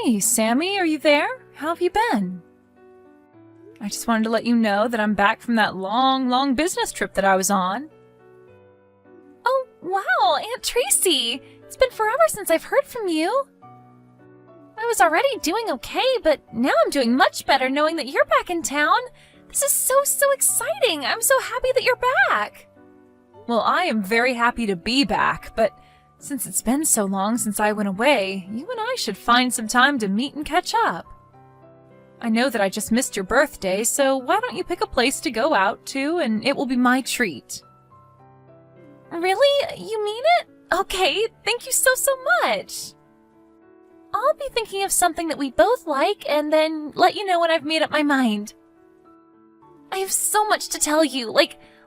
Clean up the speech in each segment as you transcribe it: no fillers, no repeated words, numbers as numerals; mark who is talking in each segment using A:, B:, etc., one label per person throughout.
A: Hey, Sammy, are you there? How have you been? I just wanted to let you know that I'm back from that long business trip that I was on.
B: Oh, wow, Aunt Tracy! It's been forever since I've heard from you. I was already doing okay, but now I'm doing much better knowing that you're back in town. This is so exciting! I'm so happy that you're back!
A: Well, I am very happy to be back, but since it's been so long since I went away, you and I should find some time to meet and catch up. I know that I just missed your birthday, so why don't you pick a place to go out to, and it will be my treat.
B: Really? You mean it? Okay, thank you so much. I'll be thinking of something that we both like and then let you know when I've made up my mind. I have so much to tell you.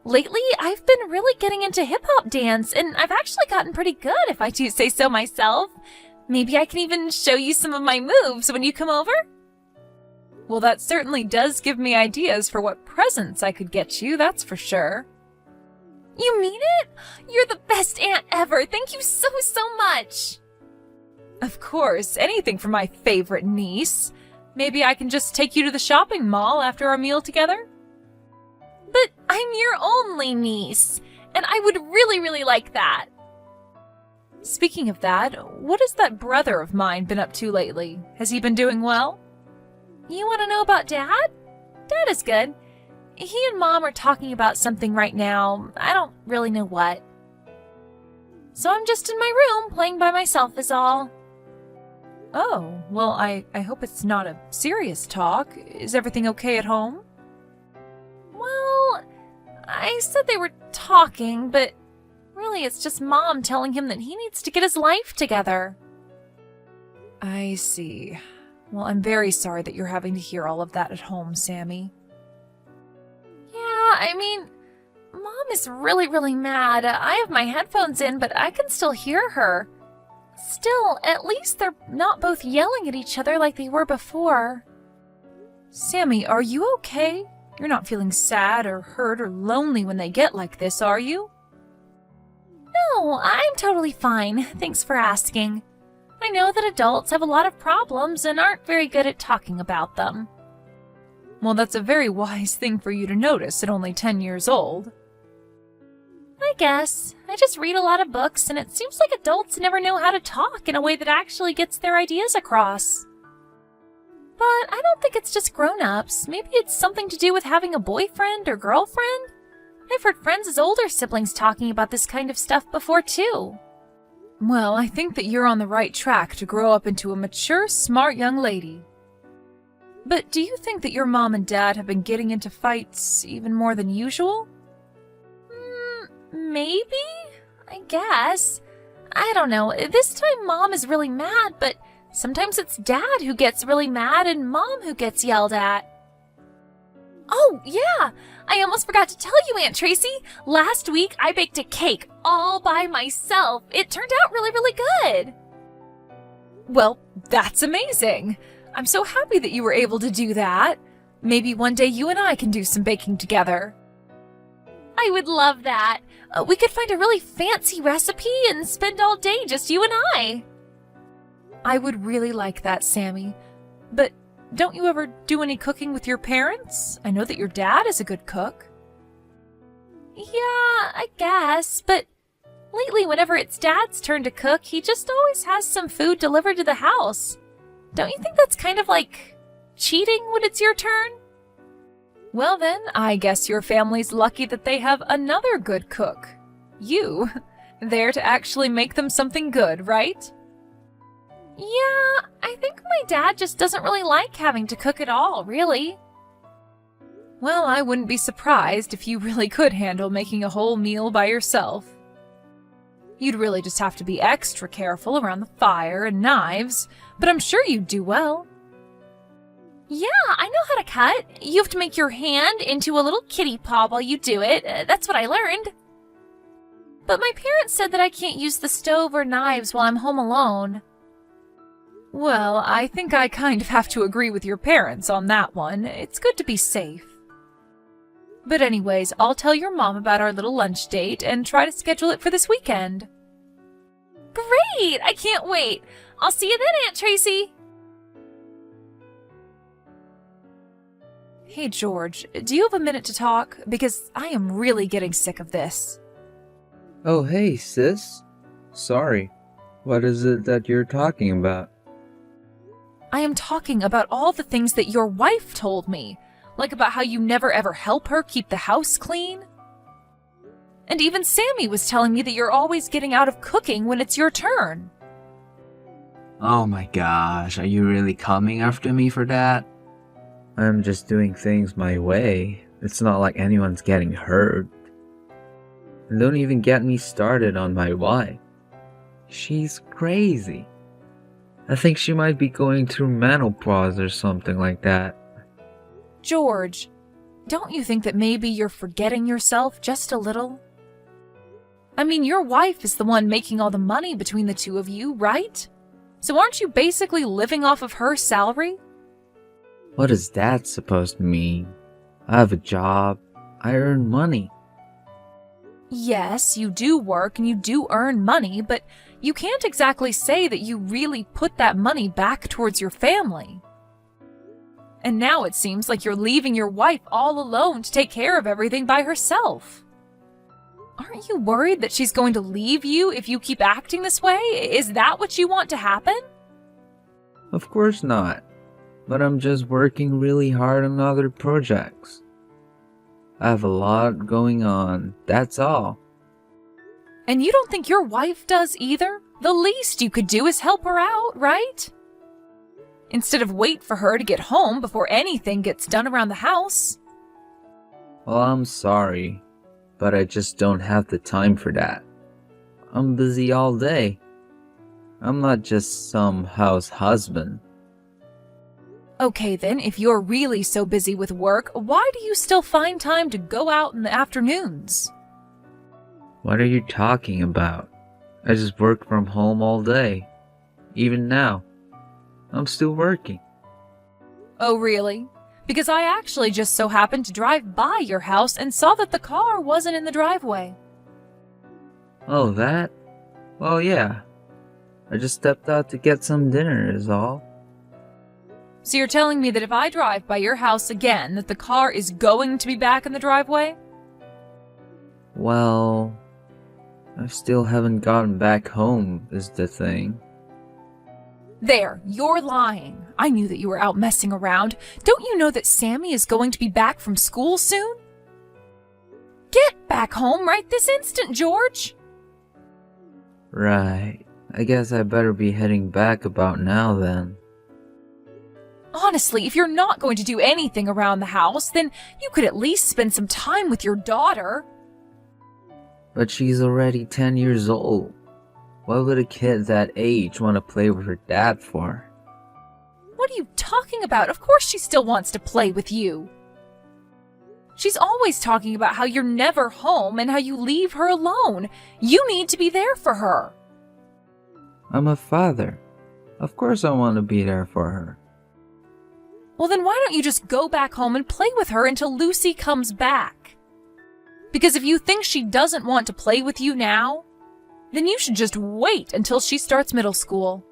B: Lately, I've been really getting into hip-hop dance, and I've actually gotten pretty good, if I do say so myself. Maybe I can even show you some of my moves when you come over?
A: Well, that certainly does give me ideas for what presents I could get you, that's for sure.
B: You mean it? You're the best aunt ever. Thank you so much.
A: Of course, anything for my favorite niece. Maybe I can just take you to the shopping mall after our meal together?
B: But I'm your only niece, and I would really like that.
A: Speaking of that, what has that brother of mine been up to lately? Has he been doing well?
B: You want to know about Dad? Dad is good. He and Mom are talking about something right now. I don't really know what. So I'm just in my room playing by myself is all.
A: Oh, well, I hope it's not a serious talk. Is everything okay at home?
B: Well, I said they were talking, but really it's just Mom telling him that he needs to get his life together.
A: I see. Well, I'm very sorry that you're having to hear all of that at home, Sammy.
B: Yeah, I mean, Mom is really mad. I have my headphones in, but I can still hear her. Still, at least they're not both yelling at each other like they were before.
A: Sammy, are you okay? You're not feeling sad or hurt or lonely when they get like this, are you?
B: No, I'm totally fine. Thanks for asking. I know that adults have a lot of problems and aren't very good at talking about them.
A: Well, that's a very wise thing for you to notice at only 10 years old.
B: I guess. I just read a lot of books, and it seems like adults never know how to talk in a way that actually gets their ideas across. But I don't think it's just grown-ups. Maybe it's something to do with having a boyfriend or girlfriend. I've heard friends as older siblings talking about this kind of stuff before, too.
A: Well, I think that you're on the right track to grow up into a mature, smart young lady. But do you think that your mom and dad have been getting into fights even more than usual?
B: Maybe? I guess. I don't know. This time Mom is really mad, but sometimes it's Dad who gets really mad and Mom who gets yelled at. Oh, yeah! I almost forgot to tell you, Aunt Tracy. Last week, I baked a cake all by myself. It turned out really good.
A: Well, that's amazing. I'm so happy that you were able to do that. Maybe one day you and I can do some baking together.
B: I would love that. We could find a really fancy recipe and spend all day just you and I.
A: I would really like that, Sammy. But don't you ever do any cooking with your parents? I know that your dad is a good cook.
B: Yeah, I guess, but lately whenever it's Dad's turn to cook, he just always has some food delivered to the house. Don't you think that's kind of like cheating when it's your turn?
A: Well then, I guess your family's lucky that they have another good cook. You. There to actually make them something good, right?
B: Yeah, I think my dad just doesn't really like having to cook at all, really.
A: Well, I wouldn't be surprised if you really could handle making a whole meal by yourself. You'd really just have to be extra careful around the fire and knives, but I'm sure you'd do well.
B: Yeah, I know how to cut. You have to make your hand into a little kitty paw while you do it. That's what I learned. But my parents said that I can't use the stove or knives while I'm home alone.
A: Well, I think I kind of have to agree with your parents on that one. It's good to be safe. But anyways, I'll tell your mom about our little lunch date and try to schedule it for this weekend.
B: Great! I can't wait. I'll see you then, Aunt Tracy.
A: Hey, George, do you have a minute to talk? Because I am really getting sick of this.
C: Oh, hey, sis. Sorry. What is it that you're talking about?
A: I am talking about all the things that your wife told me, like about how you never ever help her keep the house clean. And even Sammy was telling me that you're always getting out of cooking when it's your turn.
D: Oh my gosh, are you really coming after me for that?
C: I'm just doing things my way. It's not like anyone's getting hurt. And don't even get me started on my wife. She's crazy. I think she might be going through menopause or something like that.
A: George, don't you think that maybe you're forgetting yourself just a little? I mean, your wife is the one making all the money between the two of you, right? So aren't you basically living off of her salary?
C: What is that supposed to mean? I have a job. I earn money.
A: Yes, you do work and you do earn money, but you can't exactly say that you really put that money back towards your family. And now it seems like you're leaving your wife all alone to take care of everything by herself. Aren't you worried that she's going to leave you if you keep acting this way? Is that what you want to happen?
C: Of course not. But I'm just working really hard on other projects. I have a lot going on, that's all.
A: And you don't think your wife does either? The least you could do is help her out, right? Instead of wait for her to get home before anything gets done around the house.
C: Well, I'm sorry, but I just don't have the time for that. I'm busy all day. I'm not just some house husband.
A: Okay then, if you're really so busy with work, why do you still find time to go out in the afternoons?
C: What are you talking about? I just work from home all day. Even now. I'm still working.
A: Oh really? Because I actually just so happened to drive by your house and saw that the car wasn't in the driveway.
C: Oh, that? Well, yeah. I just stepped out to get some dinner is all.
A: So you're telling me that if I drive by your house again, that the car is going to be back in the driveway?
C: Well, I still haven't gotten back home is the thing.
A: There, you're lying. I knew that you were out messing around. Don't you know that Sammy is going to be back from school soon? Get back home right this instant, George!
C: Right. I guess I better be heading back about now then.
A: Honestly, if you're not going to do anything around the house, then you could at least spend some time with your daughter.
C: But she's already 10 years old. What would a kid that age want to play with her dad for?
A: What are you talking about? Of course she still wants to play with you. She's always talking about how you're never home and how you leave her alone. You need to be there for her.
C: I'm a father. Of course I want to be there for her.
A: Well, then why don't you just go back home and play with her until Lucy comes back? Because if you think she doesn't want to play with you now, then you should just wait until she starts middle school.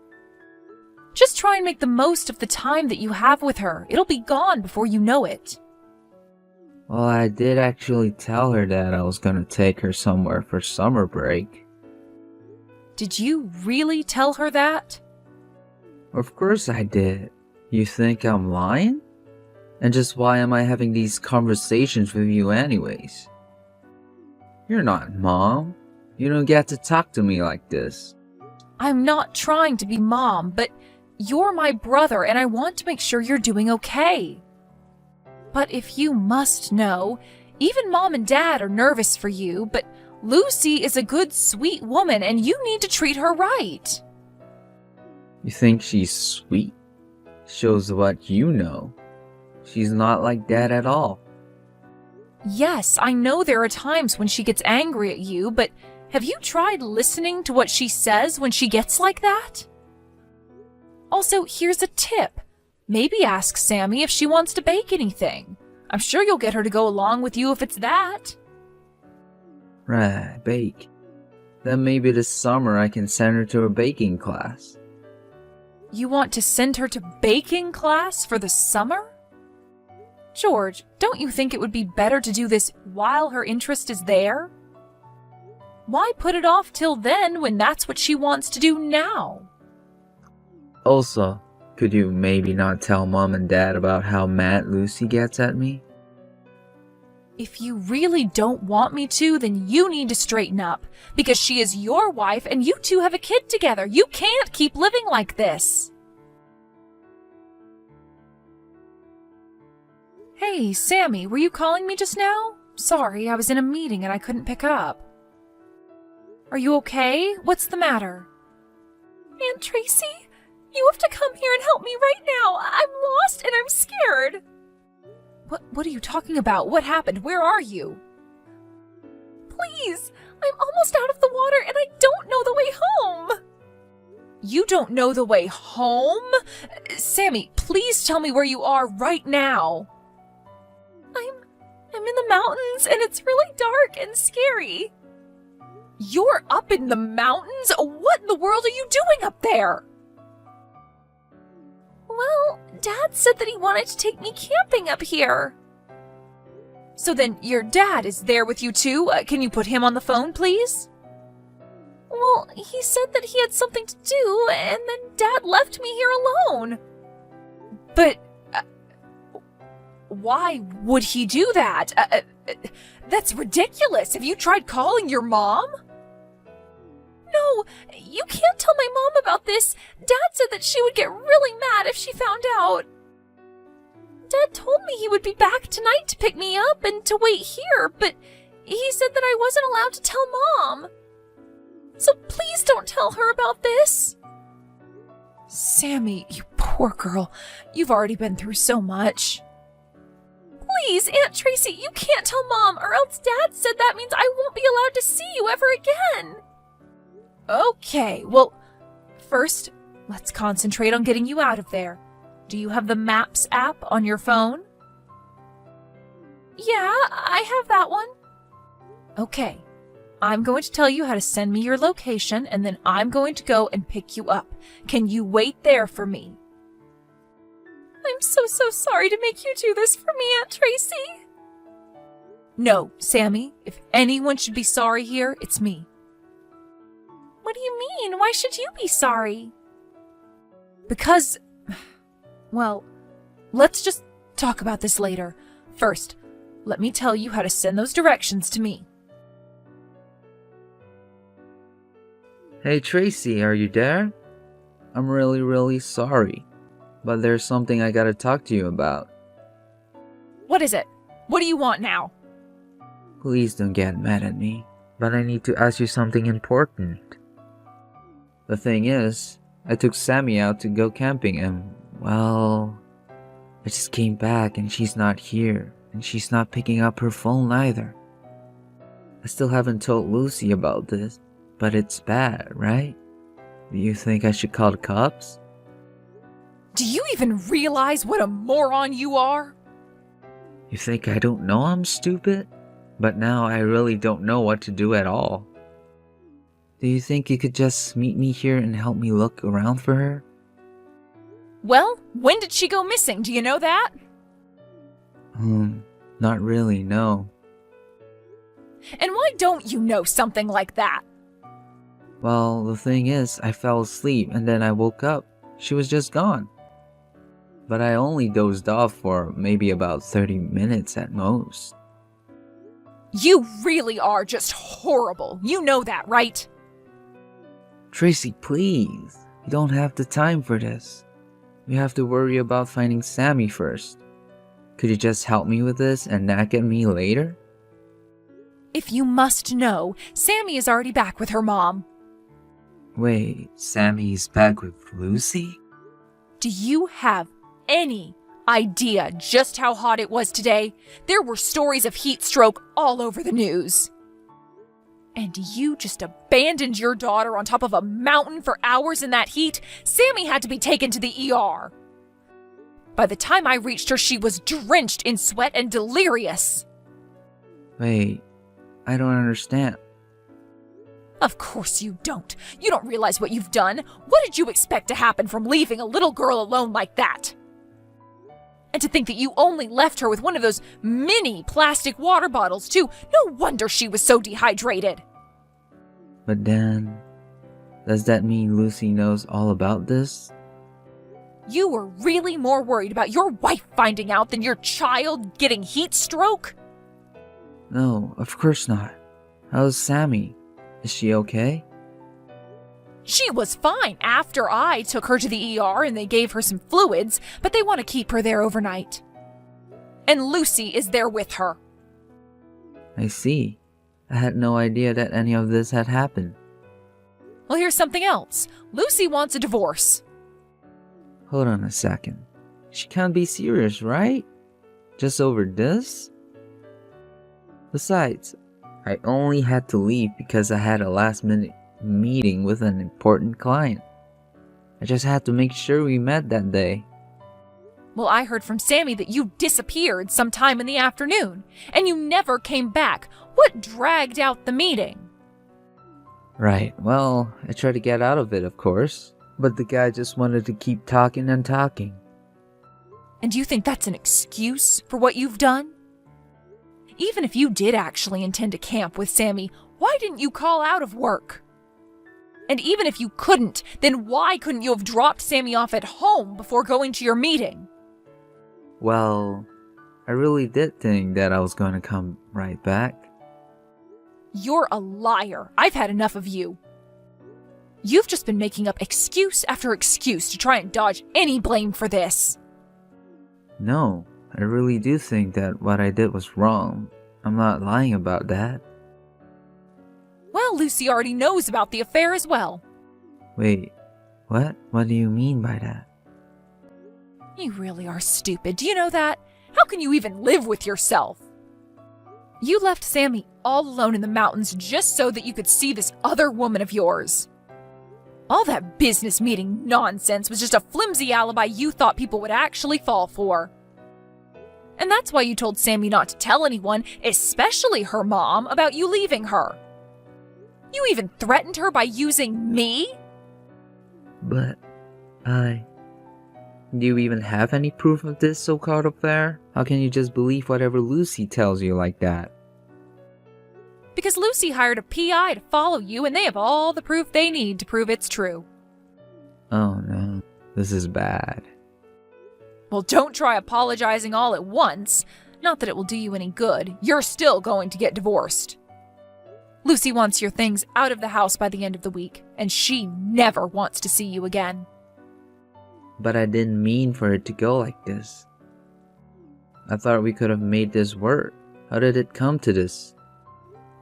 A: Just try and make the most of the time that you have with her. It'll be gone before you know it.
C: Well, I did actually tell her that I was gonna take her somewhere for summer break.
A: Did you really tell her that?
C: Of course I did. You think I'm lying? And just why am I having these conversations with you anyways? You're not Mom. You don't get to talk to me like this.
A: I'm not trying to be Mom, but you're my brother and I want to make sure you're doing okay. But if you must know, even Mom and Dad are nervous for you, but Lucy is a good, sweet woman and you need to treat her right.
C: You think she's sweet? Shows what you know. She's not like that at all.
A: Yes, I know there are times when she gets angry at you, but have you tried listening to what she says when she gets like that? Also, here's a tip. Maybe ask Sammy if she wants to bake anything. I'm sure you'll get her to go along with you if it's that.
C: Right, bake. Then maybe this summer I can send her to a baking class.
A: You want to send her to baking class for the summer? George, don't you think it would be better to do this while her interest is there? Why put it off till then when that's what she wants to do now?
C: Also, could you maybe not tell Mom and Dad about how mad Lucy gets at me?
A: If you really don't want me to, then you need to straighten up, because she is your wife and you two have a kid together. You can't keep living like this. Hey, Sammy, were you calling me just now? Sorry, I was in a meeting and I couldn't pick up. Are you okay? What's the matter?
B: Aunt Tracy, you have to come here and help me right now. I'm lost and I'm scared.
A: What are you talking about? What happened? Where are you?
B: Please, I'm almost out of the water and I don't know the way home.
A: You don't know the way home? Sammy, please tell me where you are right now.
B: I'm in the mountains and it's really dark and scary.
A: You're up in the mountains? What in the world are you doing up there?
B: Well, Dad said that he wanted to take me camping up here.
A: So then your dad is there with you too? Can you put him on the phone, please?
B: Well, he said that he had something to do, and then Dad left me here alone.
A: But why would he do that? That's ridiculous. Have you tried calling your mom?
B: No, you can't tell my mom about this. Dad said that she would get really mad if she found out. Dad told me he would be back tonight to pick me up and to wait here, but he said that I wasn't allowed to tell Mom. So please don't tell her about this.
A: Sammy, you poor girl. You've already been through so much.
B: Please, Aunt Tracy, you can't tell Mom, or else Dad said that means I won't be allowed to see you ever again.
A: Okay, well, first, let's concentrate on getting you out of there. Do you have the Maps app on your phone?
B: Yeah, I have that one.
A: Okay, I'm going to tell you how to send me your location, and then I'm going to go and pick you up. Can you wait there for me?
B: I'm so sorry to make you do this for me, Aunt Tracy.
A: No, Sammy, if anyone should be sorry here, it's me.
B: What do you mean? Why should you be sorry?
A: Because, well, let's just talk about this later. First, let me tell you how to send those directions to me.
C: Hey Tracy, are you there? I'm really sorry, but there's something I gotta talk to you about.
A: What is it? What do you want now?
C: Please don't get mad at me, but I need to ask you something important. The thing is, I took Sammy out to go camping and, well, I just came back and she's not here, and she's not picking up her phone either. I still haven't told Lucy about this, but it's bad, right? Do you think I should call the cops?
A: Do you even realize what a moron you are?
C: You think I don't know I'm stupid? But now I really don't know what to do at all. Do you think you could just meet me here and help me look around for her?
A: Well, when did she go missing? Do you know that?
C: Not really, no.
A: And why don't you know something like that?
C: Well, the thing is, I fell asleep and then I woke up. She was just gone. But I only dozed off for maybe about 30 minutes at most.
A: You really are just horrible. You know that, right?
C: Tracy, please. You don't have the time for this. We have to worry about finding Sammy first. Could you just help me with this and nag at me later?
A: If you must know, Sammy is already back with her mom.
C: Wait,
D: Sammy's back with Lucy?
A: Do you have any idea just how hot it was today? There were stories of heat stroke all over the news. And you just abandoned your daughter on top of a mountain for hours in that heat? Sammy had to be taken to the ER. By the time I reached her, she was drenched in sweat and delirious.
C: wait, I don't understand.
A: Of course you don't. You don't realize what you've done. What did you expect to happen from leaving a little girl alone like that? And to think that you only left her with one of those mini plastic water bottles, too. No wonder she was so dehydrated.
C: But then, does that mean Lucy knows all about this?
A: You were really more worried about your wife finding out than your child getting heat stroke?
C: No, of course not. How's Sammy? Is she okay?
A: She was fine after I took her to the ER and they gave her some fluids, but they want to keep her there overnight. And Lucy is there with her.
C: I see. I had no idea that any of this had happened.
A: Well, here's something else. Lucy wants a divorce.
C: Hold on a second. She can't be serious, right? Just over this? Besides, I only had to leave because I had a last-minute meeting with an important client. I just had to make sure we met that day.
A: Well, I heard from Sammy that you disappeared sometime in the afternoon, and you never came back. What dragged out the meeting?
C: Right, well, I tried to get out of it, of course. But the guy just wanted to keep talking and talking.
A: And you think that's an excuse for what you've done? Even if you did actually intend to camp with Sammy, why didn't you call out of work? And even if you couldn't, then why couldn't you have dropped Sammy off at home before going to your meeting?
C: Well, I really did think that I was going to come right back.
A: You're a liar. I've had enough of you. You've just been making up excuse after excuse to try and dodge any blame for this.
C: No, I really do think that what I did was wrong. I'm not lying about that.
A: Well, Lucy already knows about the affair as well.
C: Wait, what? What do you mean by that?
A: You really are stupid. Do you know that? How can you even live with yourself? You left Sammy all alone in the mountains just so that you could see this other woman of yours. All that business meeting nonsense was just a flimsy alibi you thought people would actually fall for. And that's why you told Sammy not to tell anyone, especially her mom, about you leaving her. You even threatened her by using me?
C: But, do you even have any proof of this so-called affair? How can you just believe whatever Lucy tells you like that?
A: Because Lucy hired a PI to follow you and they have all the proof they need to prove it's true.
C: Oh no, this is bad.
A: Well, don't try apologizing all at once. Not that it will do you any good. You're still going to get divorced. Lucy wants your things out of the house by the end of the week, and she never wants to see you again.
C: But I didn't mean for it to go like this. I thought we could have made this work. How did it come to this?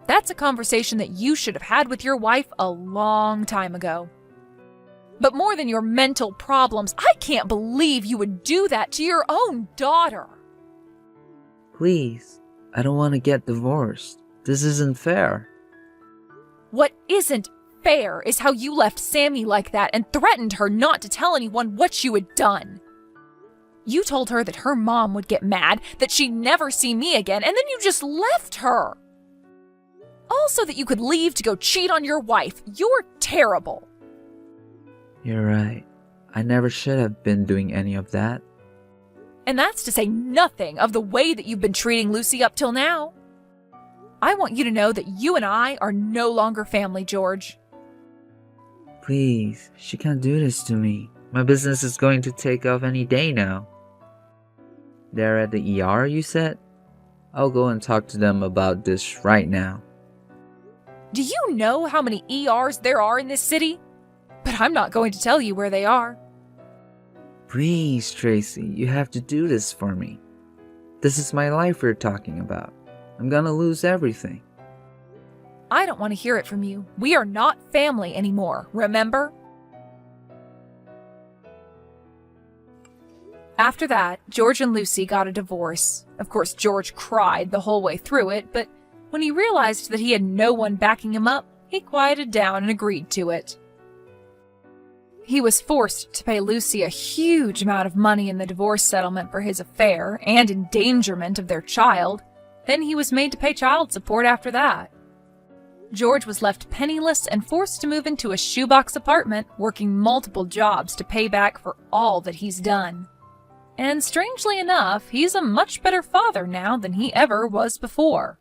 A: That's a conversation that you should have had with your wife a long time ago. But more than your mental problems, I can't believe you would do that to your own daughter.
C: Please, I don't want to get divorced. This isn't fair.
A: What isn't fair is how you left Sammy like that and threatened her not to tell anyone what you had done. You told her that her mom would get mad, that she'd never see me again, and then you just left her. All so that you could leave to go cheat on your wife. You're terrible.
C: You're right. I never should have been doing any of that.
A: And that's to say nothing of the way that you've been treating Lucy up till now. I want you to know that you and I are no longer family, George.
C: Please, she can't do this to me. My business is going to take off any day now. They're at the ER, you said? I'll go and talk to them about this right now.
A: Do you know how many ERs there are in this city? But I'm not going to tell you where they are.
C: Please, Tracy, you have to do this for me. This is my life we're talking about. I'm gonna lose everything.
A: I don't want to hear it from you. We are not family anymore, remember? After that, George and Lucy got a divorce. Of course, George cried the whole way through it, but when he realized that he had no one backing him up, he quieted down and agreed to it. He was forced to pay Lucy a huge amount of money in the divorce settlement for his affair and endangerment of their child. Then he was made to pay child support after that. George was left penniless and forced to move into a shoebox apartment, working multiple jobs to pay back for all that he's done. And strangely enough, he's a much better father now than he ever was before.